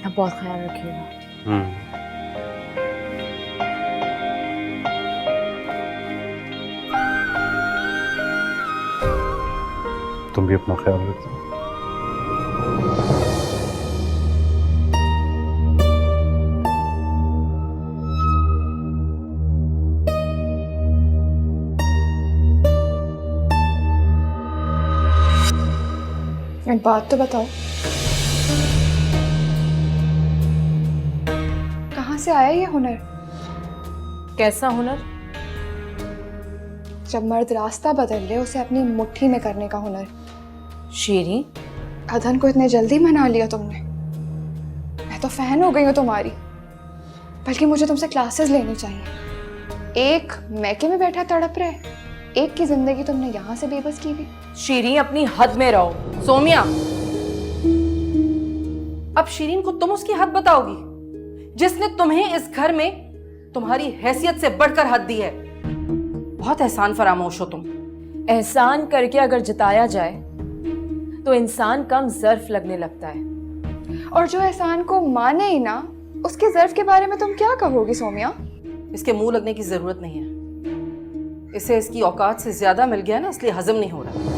आप बहुत ख्याल रखिएगा। तुम भी अपना ख्याल रखना। एक बात तो बताओ, कहाँ से आया ये हुनर? कैसा हुनर? जब मर्द रास्ता बदल ले उसे अपनी मुट्ठी में करने का हुनर। शीरी, अदन को इतने जल्दी मना लिया तुमने। मैं तो फैन हो गई हूँ तुम्हारी, बल्कि मुझे तुमसे क्लासेस लेनी चाहिए। एक मैके में बैठा तड़प रहे, एक की जिंदगी तुमने यहाँ से बेबस की हुई। शीरी अपनी हद में रहो। सोमिया, अब शीरीन को तुम उसकी हद बताओगी जिसने तुम्हें इस घर में तुम्हारी हैसियत से बढ़कर हद दी है। बहुत एहसान फरामोश हो तुम। एहसान करके अगर जताया जाए तो इंसान कम ज़र्फ लगने लगता है। और जो एहसान को माने ही ना, उसके ज़र्फ के बारे में तुम क्या कहोगी सोमिया? इसके मुंह लगने की जरूरत नहीं है। इसे इसकी औकात से ज्यादा मिल गया ना, इसलिए हजम नहीं हो रहा।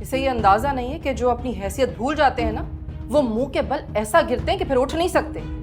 इसे ये अंदाजा नहीं है कि जो अपनी हैसियत भूल जाते हैं ना, वो मुंह के बल ऐसा गिरते हैं कि फिर उठ नहीं सकते।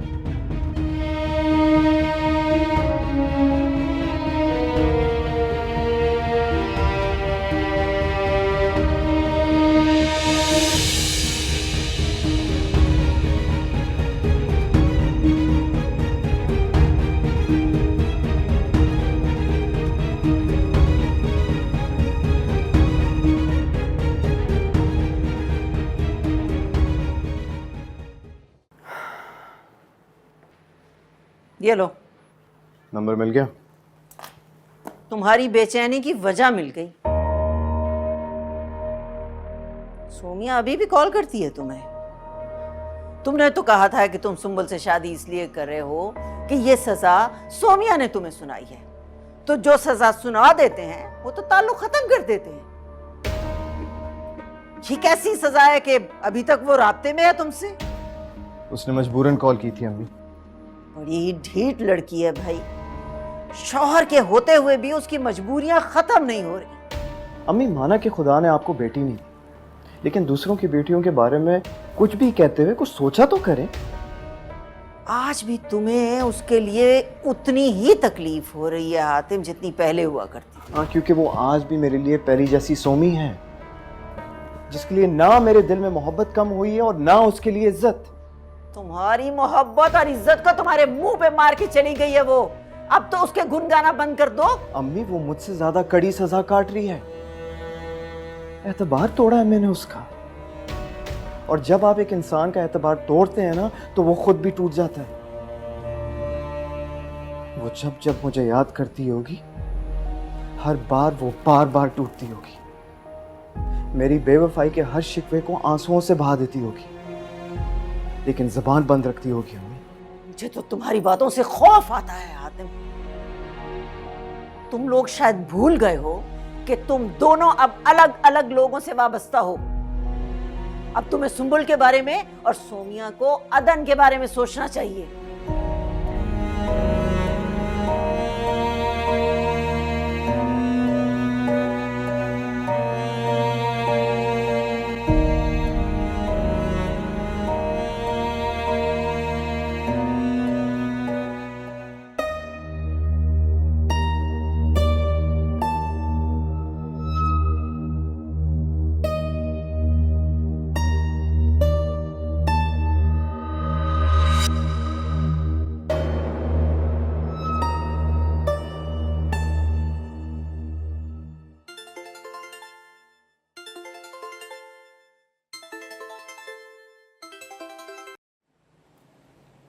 ये लो, नंबर मिल गया? तुम्हारी बेचैनी की वजह मिल गई। सोमिया अभी भी कॉल करती है तुम्हें। तुमने तो कहा था कि तुम सुंबल से शादी इसलिए कर रहे हो कि ये सजा सोमिया ने तुम्हें सुनाई है। तो जो सजा सुना देते हैं वो तो ताल्लुक खत्म कर देते हैं। ये कैसी सजा है कि अभी तक वो राब्ते में है तुमसे? उसने मजबूरन कॉल की थी अम्मी। बड़ी ढीठ लड़की है भाई। शौहर के होते हुए भी उसकी मजबूरियां खत्म नहीं हो रही। अम्मी, माना कि खुदा ने आपको बेटी नहीं दी, लेकिन दूसरों की बेटियों के बारे में कुछ भी कहते हुए कुछ सोचा तो करें। आज भी तुम्हें उसके लिए उतनी ही तकलीफ हो रही है हातिम जितनी पहले हुआ करती थी। हाँ, क्योंकि वो आज भी मेरे लिए पहली जैसी सोमी है, जिसके लिए ना मेरे दिल में मोहब्बत कम हुई है और ना उसके लिए इज्जत। तुम्हारी मोहब्बत और इज्जत को तुम्हारे मुंह पे मार के चली गई है वो। अब तो उसके गुन गाना बंद कर दो। अम्मी, वो मुझसे ज्यादा कड़ी सजा काट रही है। एतबार तोड़ा है मैंने उसका, और जब आप एक इंसान का एतबार तोड़ते हैं ना, तो वो खुद भी टूट जाता है। वो जब जब मुझे याद करती होगी, हर बार वो बार बार टूटती होगी। मेरी बेवफाई के हर शिकवे को आंसुओं से बहा देती होगी, लेकिन जुबान बंद रखती होगी। अम्मी, मुझे तो तुम्हारी बातों से खौफ आता है हातिम। तुम लोग शायद भूल गए हो कि तुम दोनों अब अलग अलग लोगों से वाबस्ता हो। अब तुम्हें सुंबुल के बारे में और सोमिया को अदन के बारे में सोचना चाहिए।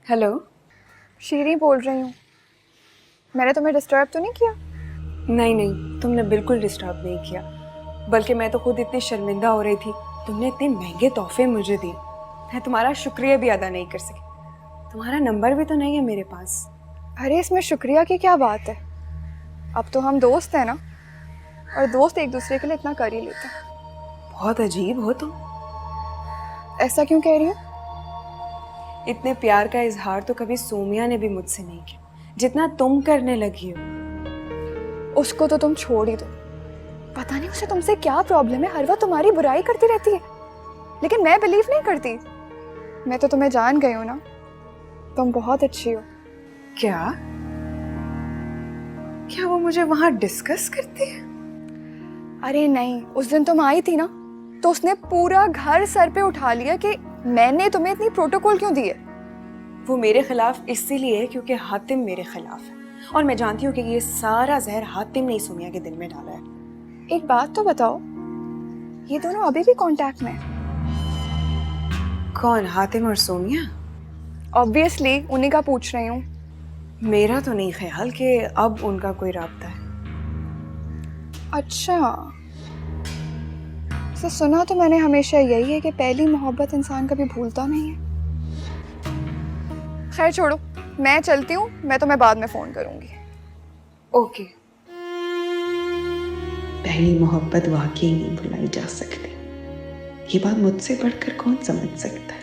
हेलो, शीरी बोल रही हूँ। मैंने तुम्हें डिस्टर्ब तो नहीं किया? नहीं नहीं, तुमने बिल्कुल डिस्टर्ब नहीं किया, बल्कि मैं तो खुद इतनी शर्मिंदा हो रही थी। तुमने इतने महंगे तोहफे मुझे दिए, मैं तुम्हारा शुक्रिया भी अदा नहीं कर सकी। तुम्हारा नंबर भी तो नहीं है मेरे पास। अरे इसमें शुक्रिया की क्या बात है? अब तो हम दोस्त हैं ना, और दोस्त एक दूसरे के लिए इतना कर ही लेते हैं। बहुत अजीब हो तुम। ऐसा क्यों कह रही हो? इतने प्यार का इजहार तो कभी सोमिया ने भी मुझसे नहीं किया जितना तुम करने लगी हो। उसको तो तुम छोड़ ही दो। पता नहीं उसे तुमसे क्या प्रॉब्लम है, हर वक्त तुम्हारी बुराई करती रहती है। लेकिन मैं बिलीव नहीं करती। मैं तो तुम्हें जान गई हूँ ना, तुम बहुत अच्छी हो। क्या क्या वो मुझे वहां डिस्कस करती है? अरे नहीं, उस दिन तुम आई थी ना, तो उसने पूरा घर सर पे उठा लिया कि मैंने तुम्हें इतनी प्रोटोकॉल क्यों दी है। वो मेरे खिलाफ इसीलिए है क्योंकि हातिम मेरे खिलाफ है, और मैं जानती हूँ कि ये सारा जहर हातिम ने सोमिया के दिल में डाला है। एक बात तो बताओ, ये दोनों अभी भी कांटेक्ट में हैं? कौन, हातिम और सोमिया? ऑब्वियसली उन्हीं का पूछ रही हूँ। मेरा तो नहीं ख्याल कि अब उनका कोई राब्ता है। अच्छा, तो सुना तो मैंने हमेशा यही है कि पहली मोहब्बत इंसान कभी भूलता नहीं है। खैर छोड़ो, मैं चलती हूँ, मैं तुम्हें बाद में फ़ोन करूँगी। ओके। पहली मोहब्बत वाकई नहीं भुलाई जा सकती, ये बात मुझसे बढ़कर कौन समझ सकता है।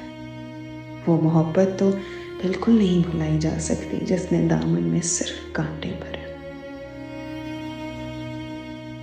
वो मोहब्बत तो बिल्कुल नहीं भुलाई जा सकती जिसने दामन में सिर्फ कांटे भरे।